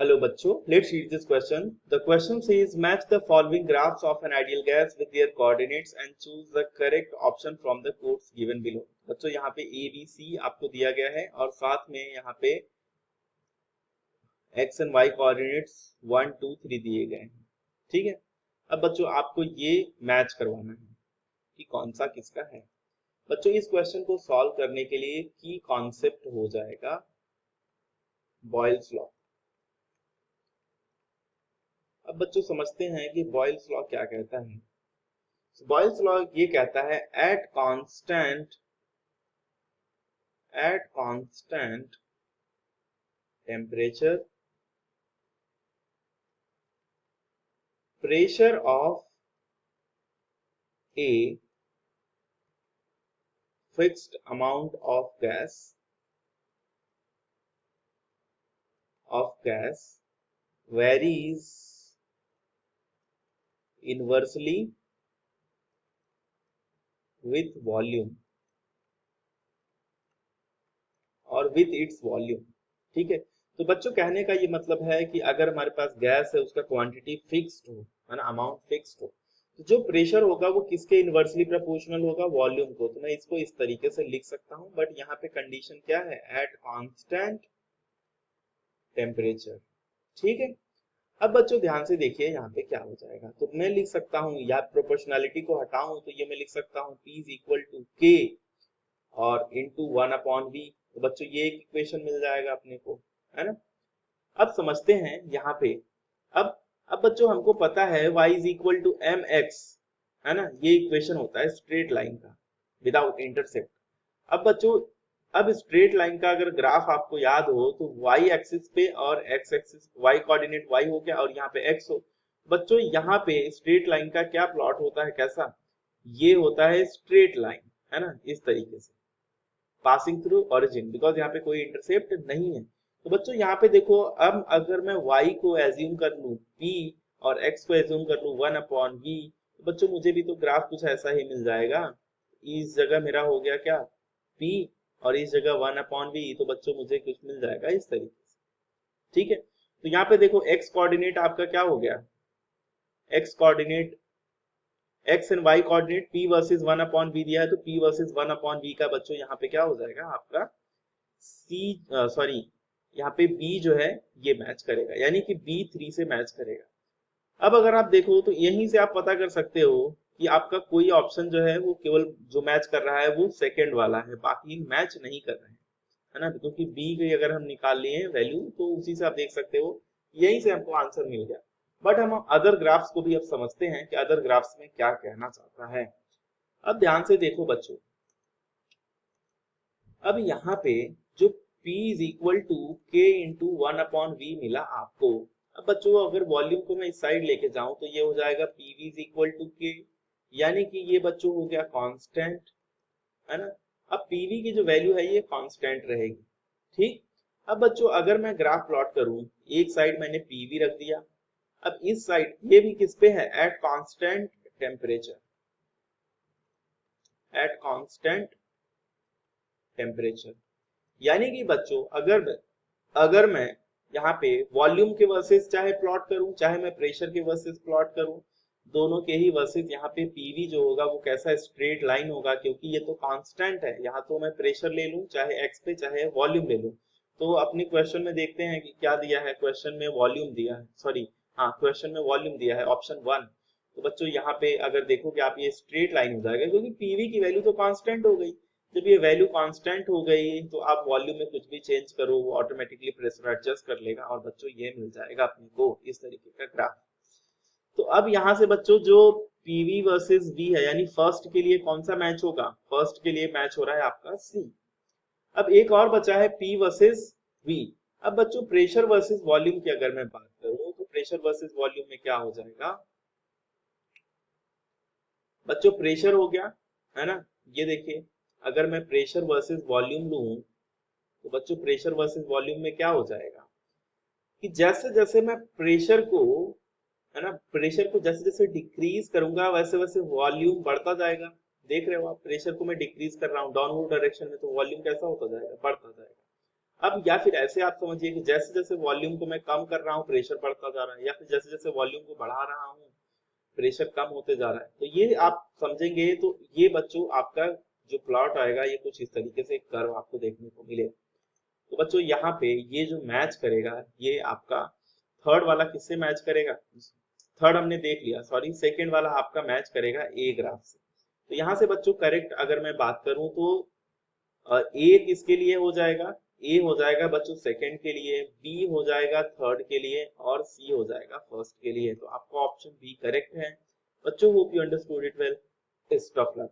Hello बच्चों, let's read this question. The question says match the following graphs of an ideal gas with their coordinates and choose the correct option from the quotes given below. बच्चों यहाँ पे A, B, C आपको दिया गया है और साथ में यहाँ पे X and Y कोऑर्डिनेट्स 1, 2, 3 दिए गए हैं। ठीक है, अब बच्चों आपको ये मैच करवाना है कि कौन सा किसका है। बच्चों इस क्वेश्चन को सॉल्व करने के लिए की कॉन्सेप्ट हो जाएगा बॉयल्स लॉ। अब बच्चों समझते हैं कि बॉयल्स लॉ क्या कहता है। बॉयल्स लॉ ये कहता है at constant temperature pressure of a fixed amount of gas varies inversely with volume और with its volume। ठीक है, तो बच्चों कहने का ये मतलब है कि अगर हमारे पास गैस है उसका क्वांटिटी फिक्स्ड हो, है ना, अमाउंट फिक्स्ड हो, तो जो प्रेशर होगा वो किसके इनवर्सली प्रोपोर्शनल होगा, वॉल्यूम को। तो मैं इसको इस तरीके से लिख सकता हूं, बट यहाँ पे कंडीशन क्या है, एट कांस्टेंट टेम्परेचर। ठीक है, अब बच्चों ध्यान से देखिए यहाँ पे क्या हो जाएगा। तो मैं लिख सकता हूँ, या प्रोपोर्शनलिटी को हटाऊं तो ये मैं लिख सकता हूँ P is equal to K और इंटू 1/V। तो बच्चों ये एक इक्वेशन मिल जाएगा अपने को, है ना। अब समझते हैं यहाँ पे, अब बच्चों हमको पता है y is equal to mx, है ना, ये इक्वेशन होता है स्ट्रेट लाइन का विदाउट इंटरसेप्ट। अब बच्चों अब स्ट्रेट लाइन का अगर ग्राफ आपको याद हो तो y एक्सिस पे और x axis, y coordinate y हो गया और यहाँ पे x हो। बच्चों यहाँ पे स्ट्रेट लाइन का क्या प्लॉट होता है, कैसा, ये होता है स्ट्रेट लाइन, है ना, इस तरीके से पासिंग थ्रू ओरिजिन, बिकॉज यहाँ पे कोई इंटरसेप्ट नहीं है। तो बच्चों यहाँ पे देखो, अब अगर मैं y को एज्यूम कर लूं p और x को एज्यूम कर लूं 1/v, तो बच्चों मुझे भी तो ग्राफ कुछ ऐसा ही मिल जाएगा। इस जगह मेरा हो गया क्या, p और इस जगह 1/v, तो बच्चों मुझे कुछ मिल जाएगा इस तरीके से। ठीक है, तो यहाँ पे देखो x कोऑर्डिनेट आपका क्या हो गया, x coordinate x and y coordinate p versus 1/v दिया है, तो p वर्सेस 1/v का बच्चों यहाँ पे क्या हो जाएगा आपका c, सॉरी यहाँ पे b जो है ये मैच करेगा, यानी कि b 3 से मैच करेगा। अब अगर आप देखो तो यहीं से आप पता कर सकते हो कि आपका कोई ऑप्शन जो है वो केवल जो मैच कर रहा है वो सेकंड वाला है, बाकी मैच नहीं कर रहे हैं, है ना, क्योंकि b की अगर हम निकाल लिए वैल्यू तो उसी से आप देख सकते हो, यहीं से हमको आंसर मिल गया। बट हम अदर ग्राफ्स को भी अब समझते हैं कि अदर ग्राफ्स में क्या कहना चाहता है। अब ध्यान से देखो बच्चों, अब यहाँ पे जो P is equal to K into 1/V मिला आपको। अब बच्चों अगर वॉल्यूम को मैं इस साइड लेके जाऊं तो ये हो जाएगा PV is equal to K, यानी कि ये बच्चों हो गया कांस्टेंट, है ना। अब PV की जो वैल्यू है ये कांस्टेंट रहेगी। ठीक, अब बच्चों अगर मैं ग्राफ प्लॉट करूं, एक साइड मैंने PV रख दिया, अब इस साइड ये भी किस पे है, at constant temperature, at constant temperature. यानी कि बच्चों अगर मैं यहाँ पे वॉल्यूम के वर्सेस चाहे प्लॉट करूं, चाहे मैं प्रेशर के वर्सेस प्लॉट करूं, दोनों के ही वर्सेस यहाँ पे पीवी जो होगा वो कैसा स्ट्रेट लाइन होगा, क्योंकि ये तो कांस्टेंट है। यहाँ तो मैं प्रेशर ले लूं चाहे एक्स पे चाहे वॉल्यूम ले लूं। तो अपने क्वेश्चन में देखते हैं कि क्या दिया है, क्वेश्चन में वॉल्यूम दिया है, सॉरी हाँ क्वेश्चन में वॉल्यूम दिया है ऑप्शन 1। तो बच्चों यहाँ पे अगर देखोगे आप ये स्ट्रेट लाइन हो जाएगा, क्योंकि पीवी की वैल्यू तो कांस्टेंट हो गई। जब ये वैल्यू कांस्टेंट हो गई तो आप वॉल्यूम में कुछ भी चेंज करो वो ऑटोमेटिकली प्रेशर एडजस्ट कर लेगा और बच्चों ये मिल जाएगा अपने को इस तरीके का ग्राफ। तो अब यहाँ से बच्चों जो पीवी वर्सेस वी है, यानी फर्स्ट के लिए कौन सा मैच होगा, फर्स्ट के लिए मैच हो रहा है आपका सी। अब एक और बचा है पी वर्सेस वी। अब बच्चों प्रेशर वर्सेस वॉल्यूम की अगर मैं बात करूं तो प्रेशर वर्सेस वॉल्यूम में क्या हो जाएगा बच्चों, प्रेशर हो गया, है ना। ये देखिए अगर मैं प्रेशर वर्सेस वॉल्यूम लूं तो बच्चों प्रेशर वर्सेस वॉल्यूम में क्या हो जाएगा कि जैसे जैसे मैं प्रेशर को, है ना, प्रेशर को जैसे जैसे डिक्रीज करूंगा वैसे वैसे वॉल्यूम बढ़ता जाएगा। देख रहे हो आप, प्रेशर को मैं डिक्रीज कर रहा हूँ डाउनवर्ड डायरेक्शन में, तो वॉल्यूम कैसा होता जाएगा, बढ़ता जाएगा। अब या फिर ऐसे आप समझिए कि जैसे जैसे वॉल्यूम को मैं कम कर रहा हूँ प्रेशर बढ़ता जा रहा है, या फिर जैसे जैसे वॉल्यूम को बढ़ा रहा हूँ प्रेशर कम होते जा रहा है। तो ये आप समझेंगे तो ये बच्चों आपका जो प्लॉट आएगा ये कुछ इस तरीके से कर्व आपको देखने को मिलेगा। तो बच्चों यहाँ पे ये जो मैच करेगा ये आपका थर्ड वाला किससे मैच करेगा, थर्ड हमने देख लिया, सॉरी सेकंड वाला आपका मैच करेगा ए ग्राफ से। तो यहाँ से बच्चों करेक्ट अगर मैं बात करूं तो ए किसके लिए हो जाएगा, ए हो जाएगा बच्चों सेकंड के लिए, बी हो जाएगा थर्ड के लिए, और सी हो जाएगा फर्स्ट के लिए। तो आपका ऑप्शन बी करेक्ट है बच्चों। Hope you understood it well. Best of luck.